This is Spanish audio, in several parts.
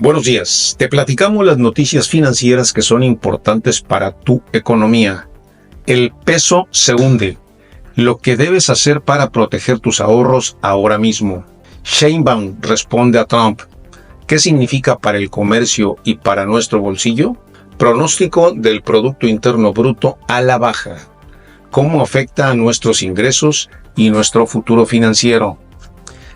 Buenos días, te platicamos las noticias financieras que son importantes para tu economía. El peso se hunde. Lo que debes hacer para proteger tus ahorros ahora mismo. Sheinbaum responde a Trump. ¿Qué significa para el comercio y para nuestro bolsillo? Pronóstico del Producto Interno Bruto a la baja. ¿Cómo afecta a nuestros ingresos y nuestro futuro financiero?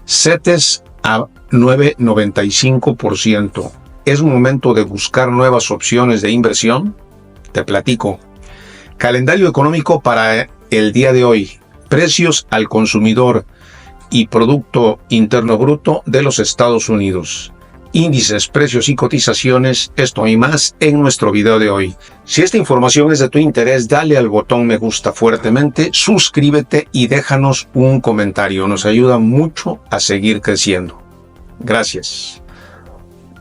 CETES a 9,95%. ¿Es momento de buscar nuevas opciones de inversión? Te platico. Calendario económico para el día de hoy. Precios al consumidor y Producto Interno Bruto de los Estados Unidos. Índices, precios y cotizaciones, esto y más en nuestro video de hoy. Si esta información es de tu interés, dale al botón me gusta fuertemente, suscríbete y déjanos un comentario. Nos ayuda mucho a seguir creciendo. Gracias.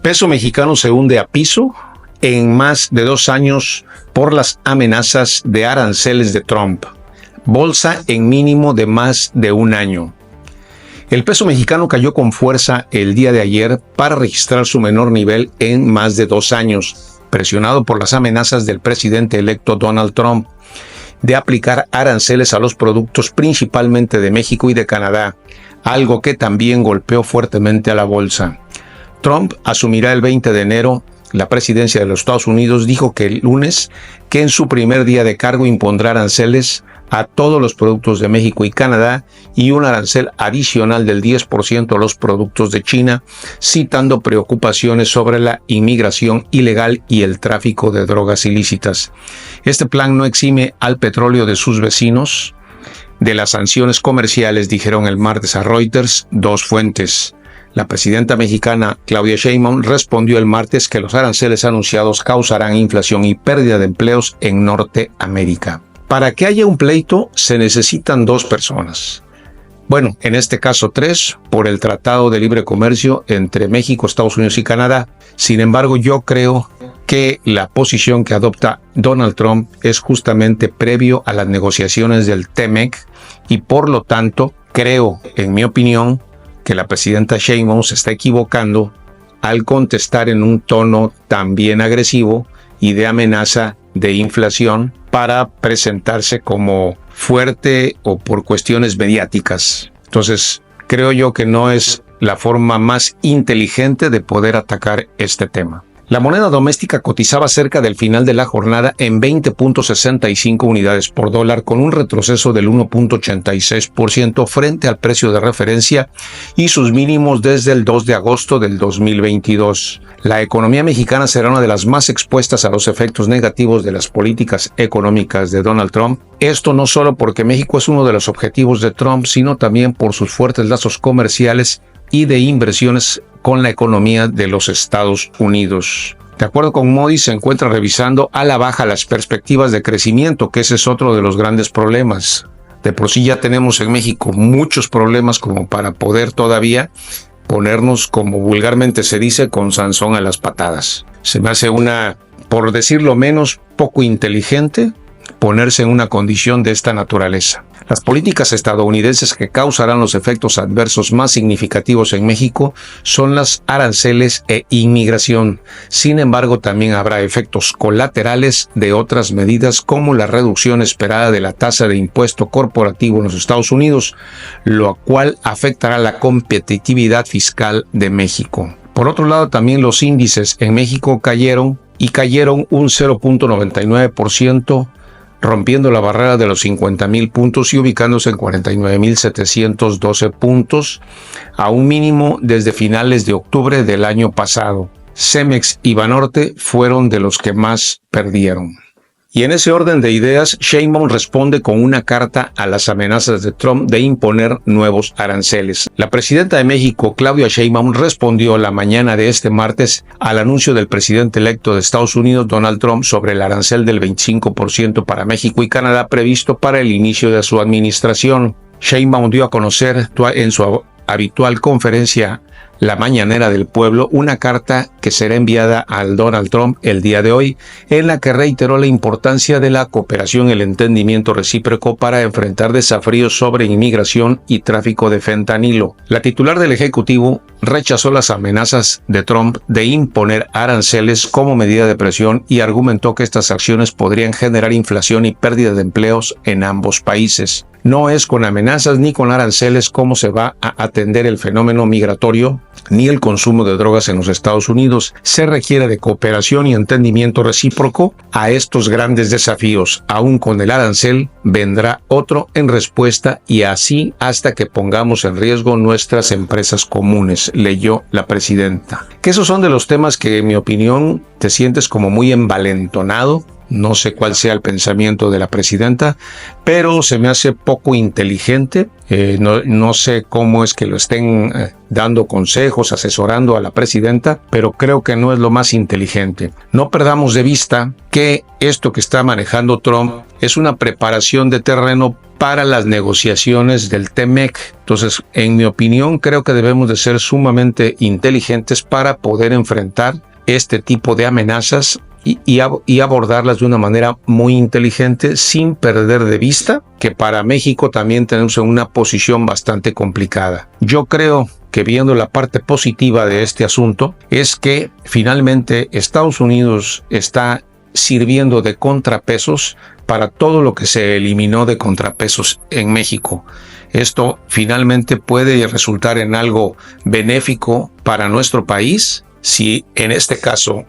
Peso mexicano se hunde a piso en más de 2 años por las amenazas de aranceles de Trump. Bolsa en mínimo de más de 1 año. El peso mexicano cayó con fuerza el día de ayer para registrar su menor nivel en más de 2 años, presionado por las amenazas del presidente electo Donald Trump de aplicar aranceles a los productos principalmente de México y de Canadá, algo que también golpeó fuertemente a la bolsa. Trump asumirá el 20 de enero la presidencia de los Estados Unidos. Dijo que el lunes que en su primer día de cargo impondrá aranceles a todos los productos de México y Canadá y un arancel adicional del 10% a los productos de China, citando preocupaciones sobre la inmigración ilegal y el tráfico de drogas ilícitas. Este plan no exime al petróleo de sus vecinos de las sanciones comerciales, dijeron el martes a Reuters 2 fuentes. La presidenta mexicana Claudia Sheinbaum respondió el martes que los aranceles anunciados causarán inflación y pérdida de empleos en Norteamérica. Para que haya un pleito se necesitan 2 personas. Bueno, en este caso 3, por el Tratado de Libre Comercio entre México, Estados Unidos y Canadá. Sin embargo, yo creo que la posición que adopta Donald Trump es justamente previo a las negociaciones del TEMEC y por lo tanto creo, en mi opinión, que la presidenta Sheinbaum se está equivocando al contestar en un tono también agresivo y de amenaza de inflación para presentarse como fuerte o por cuestiones mediáticas. Entonces, creo yo que no es la forma más inteligente de poder atacar este tema. La moneda doméstica cotizaba cerca del final de la jornada en 20.65 unidades por dólar, con un retroceso del 1.86% frente al precio de referencia y sus mínimos desde el 2 de agosto del 2022. La economía mexicana será una de las más expuestas a los efectos negativos de las políticas económicas de Donald Trump. Esto no solo porque México es uno de los objetivos de Trump, sino también por sus fuertes lazos comerciales y de inversiones con la economía de los Estados Unidos. De acuerdo con Moody's, se encuentra revisando a la baja las perspectivas de crecimiento, que ese es otro de los grandes problemas. De por sí ya tenemos en México muchos problemas como para poder todavía ponernos, como vulgarmente se dice, con Sansón a las patadas. Se me hace por decirlo menos, poco inteligente ponerse en una condición de esta naturaleza. Las políticas estadounidenses que causarán los efectos adversos más significativos en México son las aranceles e inmigración. Sin embargo, también habrá efectos colaterales de otras medidas como la reducción esperada de la tasa de impuesto corporativo en los Estados Unidos, lo cual afectará la competitividad fiscal de México. Por otro lado, también los índices en México cayeron un 0.99%, rompiendo la barrera de los 50,000 puntos y ubicándose en 49,712 puntos, a un mínimo desde finales de octubre del año pasado. Cemex y Banorte fueron de los que más perdieron. Y en ese orden de ideas, Sheinbaum responde con una carta a las amenazas de Trump de imponer nuevos aranceles. La presidenta de México, Claudia Sheinbaum, respondió la mañana de este martes al anuncio del presidente electo de Estados Unidos, Donald Trump, sobre el arancel del 25% para México y Canadá previsto para el inicio de su administración. Sheinbaum dio a conocer en su habitual conferencia la mañanera del pueblo, una carta que será enviada al Donald Trump el día de hoy, en la que reiteró la importancia de la cooperación y el entendimiento recíproco para enfrentar desafíos sobre inmigración y tráfico de fentanilo. La titular del Ejecutivo rechazó las amenazas de Trump de imponer aranceles como medida de presión y argumentó que estas acciones podrían generar inflación y pérdida de empleos en ambos países. No es con amenazas ni con aranceles cómo se va a atender el fenómeno migratorio ni el consumo de drogas en los Estados Unidos. Se requiere de cooperación y entendimiento recíproco a estos grandes desafíos. Aún con el arancel vendrá otro en respuesta y así hasta que pongamos en riesgo nuestras empresas comunes, leyó la presidenta. Que esos son de los temas que, en mi opinión, te sientes como muy envalentonado. No sé cuál sea el pensamiento de la presidenta, pero se me hace poco inteligente. No sé cómo es que lo estén dando consejos, asesorando a la presidenta, pero creo que no es lo más inteligente. No perdamos de vista que esto que está manejando Trump es una preparación de terreno para las negociaciones del TMEC. Entonces, en mi opinión, creo que debemos de ser sumamente inteligentes para poder enfrentar este tipo de amenazas y abordarlas de una manera muy inteligente sin perder de vista que para México también tenemos una posición bastante complicada. Yo creo que viendo la parte positiva de este asunto es que finalmente Estados Unidos está sirviendo de contrapesos para todo lo que se eliminó de contrapesos en México. Esto finalmente puede resultar en algo benéfico para nuestro país si en este caso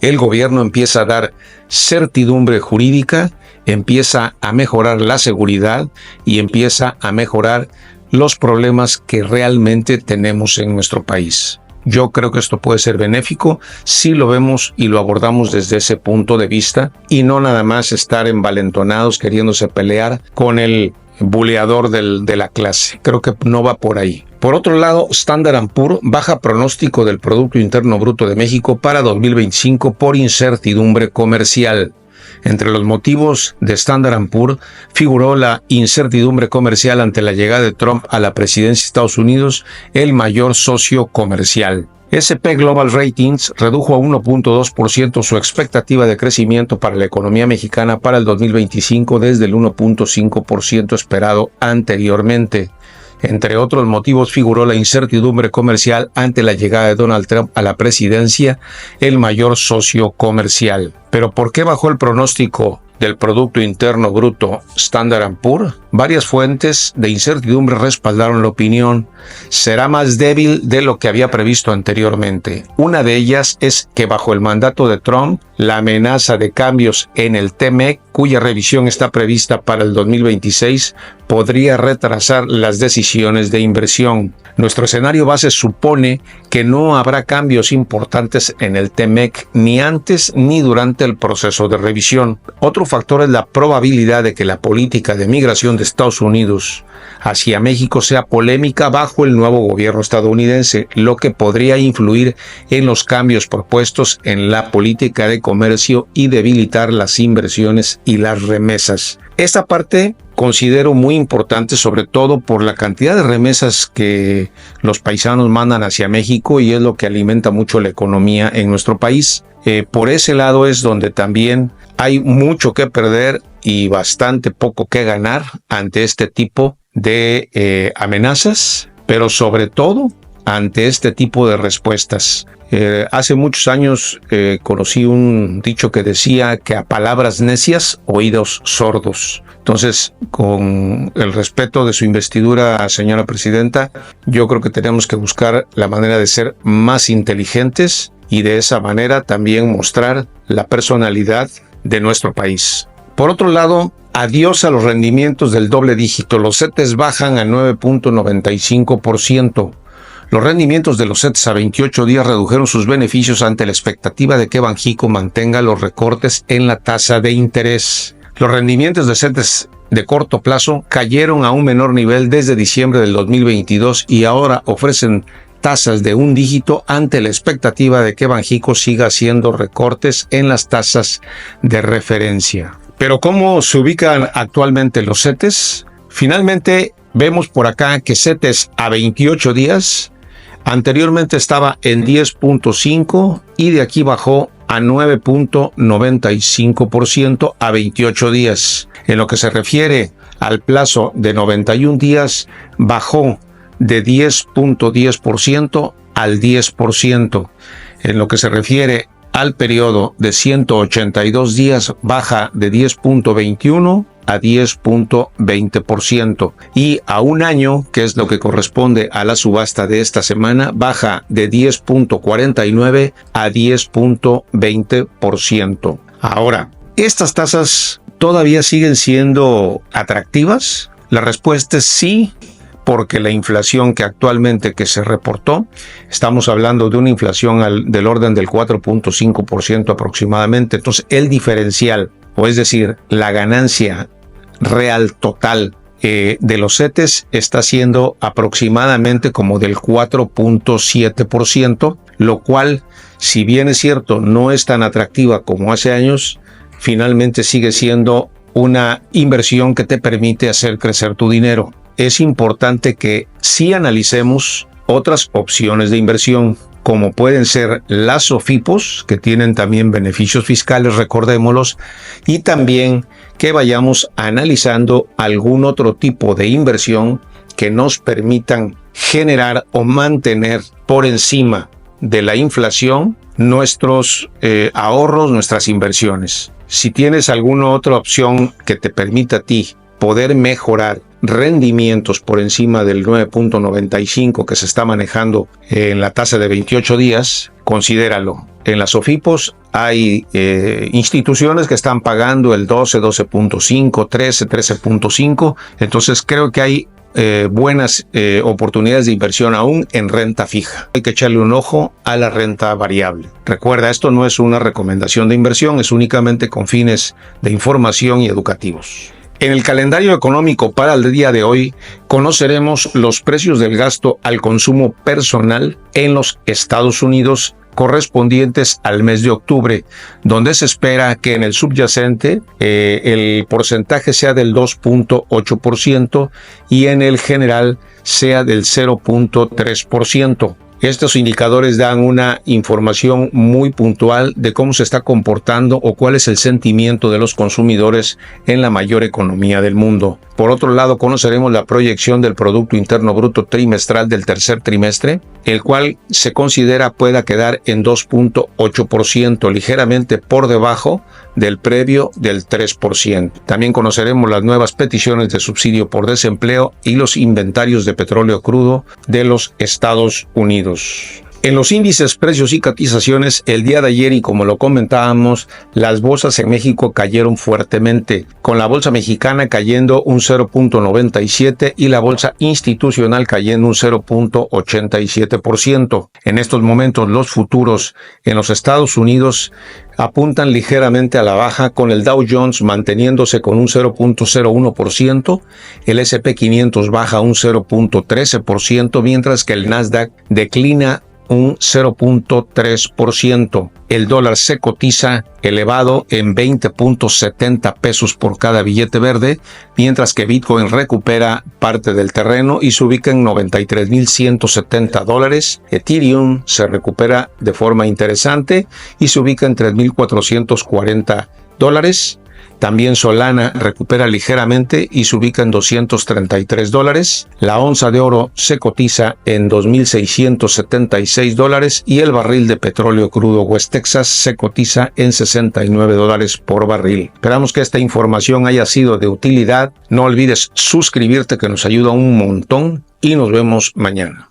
el gobierno empieza a dar certidumbre jurídica, empieza a mejorar la seguridad y empieza a mejorar los problemas que realmente tenemos en nuestro país. Yo creo que esto puede ser benéfico si lo vemos y lo abordamos desde ese punto de vista y no nada más estar envalentonados queriéndose pelear con el buleador de la clase. Creo que no va por ahí. Por otro lado, Standard & Poor's baja pronóstico del Producto Interno Bruto de México para 2025 por incertidumbre comercial. Entre los motivos de Standard & Poor's figuró la incertidumbre comercial ante la llegada de Trump a la presidencia de Estados Unidos, el mayor socio comercial. S&P Global Ratings redujo a 1.2% su expectativa de crecimiento para la economía mexicana para el 2025 desde el 1.5% esperado anteriormente. Entre otros motivos figuró la incertidumbre comercial ante la llegada de Donald Trump a la presidencia, el mayor socio comercial. ¿Pero por qué bajó el pronóstico del Producto Interno Bruto Standard & Poor's? Varias fuentes de incertidumbre respaldaron la opinión. Será más débil de lo que había previsto anteriormente. Una de ellas es que bajo el mandato de Trump, la amenaza de cambios en el TMEC, cuya revisión está prevista para el 2026, podría retrasar las decisiones de inversión. Nuestro escenario base supone que no habrá cambios importantes en el TMEC ni antes ni durante el proceso de revisión. Otro factor es la probabilidad de que la política de migración de Estados Unidos hacia México sea polémica bajo el nuevo gobierno estadounidense, lo que podría influir en los cambios propuestos en la política de comercio y debilitar las inversiones y las remesas. Esta parte considero muy importante, sobre todo por la cantidad de remesas que los paisanos mandan hacia México y es lo que alimenta mucho la economía en nuestro país. Por ese lado es donde también hay mucho que perder y bastante poco que ganar ante este tipo de amenazas, pero sobre todo ante este tipo de respuestas. Hace muchos años conocí un dicho que decía que a palabras necias, oídos sordos. Entonces, con el respeto de su investidura, señora presidenta, yo creo que tenemos que buscar la manera de ser más inteligentes y de esa manera también mostrar la personalidad de nuestro país. Por otro lado, adiós a los rendimientos del doble dígito. Los CETES bajan a 9.95%. Los rendimientos de los CETES a 28 días redujeron sus beneficios ante la expectativa de que Banxico mantenga los recortes en la tasa de interés. Los rendimientos de CETES de corto plazo cayeron a un menor nivel desde diciembre del 2022 y ahora ofrecen tasas de un dígito ante la expectativa de que Banxico siga haciendo recortes en las tasas de referencia. Pero ¿cómo se ubican actualmente los CETES? Finalmente vemos por acá que CETES a 28 días Anteriormente estaba en 10.5 y de aquí bajó a 9.95% a 28 días. En lo que se refiere al plazo de 91 días, bajó de 10.10% al 10%. En lo que se refiere al periodo de 182 días, baja de 10.21 a 10.20%. Y a un año, que es lo que corresponde a la subasta de esta semana, baja de 10.49 a 10.20%. Ahora, ¿estas tasas todavía siguen siendo atractivas? La respuesta es sí, porque la inflación que actualmente se reportó, estamos hablando de una inflación del orden del 4.5% aproximadamente. Entonces, el diferencial, o es decir, la ganancia real total de los CETES está siendo aproximadamente como del 4.7%, lo cual, si bien es cierto, no es tan atractiva como hace años, finalmente sigue siendo una inversión que te permite hacer crecer tu dinero. Es importante que sí analicemos otras opciones de inversión, como pueden ser las SOFIPOS, que tienen también beneficios fiscales, recordémoslos, y también que vayamos analizando algún otro tipo de inversión que nos permitan generar o mantener por encima de la inflación nuestros ahorros, nuestras inversiones. Si tienes alguna otra opción que te permita a ti poder mejorar rendimientos por encima del 9.95 que se está manejando en la tasa de 28 días, considéralo. En las SOFIPOS hay instituciones que están pagando el 12, 12.5, 13, 13.5. Entonces creo que hay buenas oportunidades de inversión aún en renta fija. Hay que echarle un ojo a la renta variable. Recuerda, esto no es una recomendación de inversión, es únicamente con fines de información y educativos. En el calendario económico para el día de hoy conoceremos los precios del gasto al consumo personal en los Estados Unidos correspondientes al mes de octubre, donde se espera que en el subyacente el porcentaje sea del 2.8% y en el general sea del 0.3%. Estos indicadores dan una información muy puntual de cómo se está comportando o cuál es el sentimiento de los consumidores en la mayor economía del mundo. Por otro lado, conoceremos la proyección del Producto Interno Bruto trimestral del tercer trimestre, el cual se considera pueda quedar en 2.8%, ligeramente por debajo del previo del 3%. También conoceremos las nuevas peticiones de subsidio por desempleo y los inventarios de petróleo crudo de los Estados Unidos. En los índices, precios y cotizaciones, el día de ayer, y como lo comentábamos, las bolsas en México cayeron fuertemente, con la bolsa mexicana cayendo un 0.97 y la bolsa institucional cayendo un 0.87%. En estos momentos, los futuros en los Estados Unidos apuntan ligeramente a la baja, con el Dow Jones manteniéndose con un 0.01%, el S&P 500 baja un 0.13%, mientras que el Nasdaq declina un 0.3%. El dólar se cotiza elevado en 20.70 pesos por cada billete verde, mientras que Bitcoin recupera parte del terreno y se ubica en $93,170. Ethereum se recupera de forma interesante y se ubica en $3,440. También Solana recupera ligeramente y se ubica en $233. La onza de oro se cotiza en $2,676 y el barril de petróleo crudo West Texas se cotiza en $69 por barril. Esperamos que esta información haya sido de utilidad. No olvides suscribirte, que nos ayuda un montón, y nos vemos mañana.